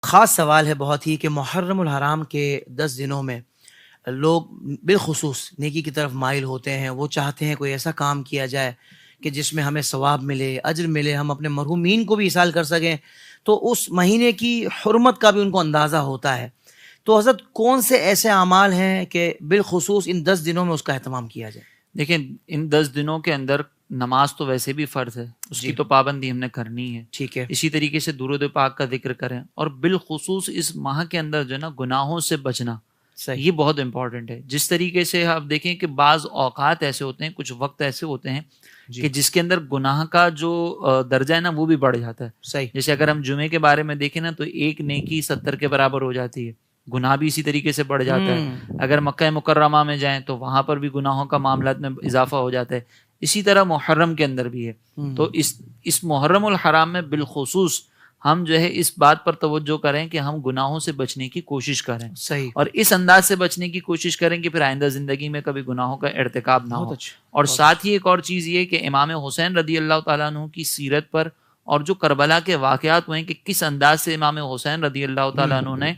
خاص سوال ہے بہت ہی کہ محرم الحرام کے 10 دنوں میں لوگ بالخصوص نیکی کی طرف مائل ہوتے ہیں. وہ چاہتے ہیں کوئی ایسا کام کیا جائے کہ جس میں ہمیں ثواب ملے، اجر ملے، ہم اپنے مرحومین کو بھی اصال کر سکیں. تو اس مہینے کی حرمت کا بھی ان کو اندازہ ہوتا ہے. تو حضرت کون سے ایسے اعمال ہیں کہ بالخصوص ان 10 دنوں میں اس کا اہتمام کیا جائے؟ دیکھیں، ان 10 دنوں کے اندر نماز تو ویسے بھی فرض ہے، اس کی تو پابندی ہم نے کرنی ہے. ٹھیک ہے. اسی طریقے سے درود پاک کا ذکر کریں، اور بالخصوص اس ماہ کے اندر جو ہے نا گناہوں سے بچنا، یہ بہت امپورٹنٹ ہے. جس طریقے سے آپ دیکھیں کہ بعض اوقات ایسے ہوتے ہیں، کچھ وقت ایسے ہوتے ہیں کہ جس کے اندر گناہ کا جو درجہ ہے نا وہ بھی بڑھ جاتا ہے. صحیح. جیسے اگر ہم جمعے کے بارے میں دیکھیں نا تو ایک نیکی 70 کے برابر ہو جاتی ہے، گناہ بھی اسی طریقے سے بڑھ جاتا ہے. اگر مکہ مکرمہ میں جائیں تو وہاں پر بھی گناہوں کا معاملات میں اضافہ ہو جاتا ہے. اسی طرح محرم کے اندر بھی ہے. تو اس محرم الحرام میں بالخصوص ہم جو ہے اس بات پر توجہ کریں کہ ہم گناہوں سے بچنے کی کوشش کریں. صحیح. اور اس انداز سے بچنے کی کوشش کریں کہ پھر آئندہ زندگی میں کبھی گناہوں کا ارتکاب نہ ہو. اور ساتھ ہی ایک اور چیز یہ کہ امام حسین رضی اللہ تعالیٰ عنہ کی سیرت پر اور جو کربلا کے واقعات ہوئے ہیں کہ کس انداز سے امام حسین رضی اللہ تعالیٰ عنہ نے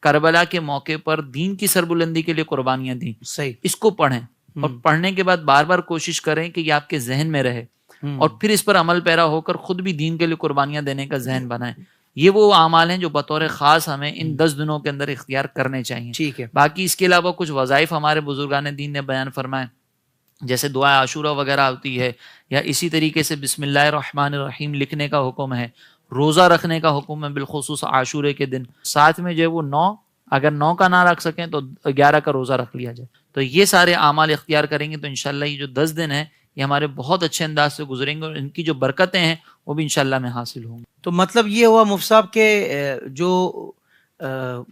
کربلا کے موقع پر دین کی سربلندی کے لیے قربانیاں دیں. صحیح. اس کو پڑھیں اور پڑھنے کے بعد بار بار کوشش کریں کہ یہ آپ کے ذہن میں رہے، اور پھر اس پر عمل پیرا ہو کر خود بھی دین کے لیے قربانیاں دینے کا ذہن بنائیں. یہ وہ اعمال ہیں جو بطور خاص ہمیں ان 10 دنوں کے اندر اختیار کرنے چاہیے. ٹھیک ہے. باقی اس کے علاوہ کچھ وظائف ہمارے بزرگان دین نے بیان فرمائے، جیسے دعا عاشورہ وغیرہ ہوتی ہے، یا اسی طریقے سے بسم اللہ الرحمن الرحیم لکھنے کا حکم ہے، روزہ رکھنے کا حکم ہے بالخصوص عاشورے کے دن. ساتھ میں جو ہے وہ 9، اگر 9 کا نہ رکھ سکیں تو 11 کا روزہ رکھ لیا جائے. تو یہ سارے اعمال اختیار کریں گے تو انشاءاللہ یہ جو 10 دن ہیں یہ ہمارے بہت اچھے انداز سے گزریں گے، اور ان کی جو برکتیں ہیں وہ بھی انشاءاللہ میں حاصل ہوں گی. تو مطلب یہ ہوا مفتی صاحب کہ جو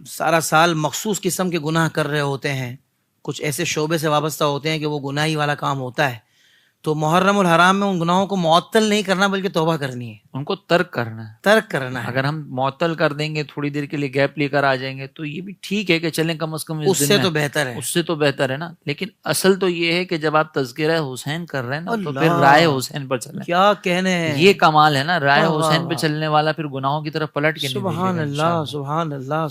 سارا سال مخصوص قسم کے گناہ کر رہے ہوتے ہیں، کچھ ایسے شعبے سے وابستہ ہوتے ہیں کہ وہ گناہی والا کام ہوتا ہے، تو محرم الحرام میں ان گناہوں کو معطل نہیں کرنا بلکہ توبہ کرنی ہے، ان کو ترک کرنا ہے. ترک کرنا ہے. اگر ہم معطل کر دیں گے، تھوڑی دیر کے لیے گیپ لے کر آ جائیں گے تو یہ بھی ٹھیک ہے کہ چلیں کم از کم اس سے تو بہتر ہے، اس سے تو بہتر ہے نا. لیکن اصل تو یہ ہے کہ جب آپ تذکرہ حسین کر رہے ہیں نا تو پھر رائے حسین پر چلیں. کیا کہنے ہیں، یہ کمال ہے نا، رائے حسین پہ چلنے والا پھر گناہوں کی طرف پلٹ کے نہیں دیکھے گا. سبحان اللہ، سبحان اللہ.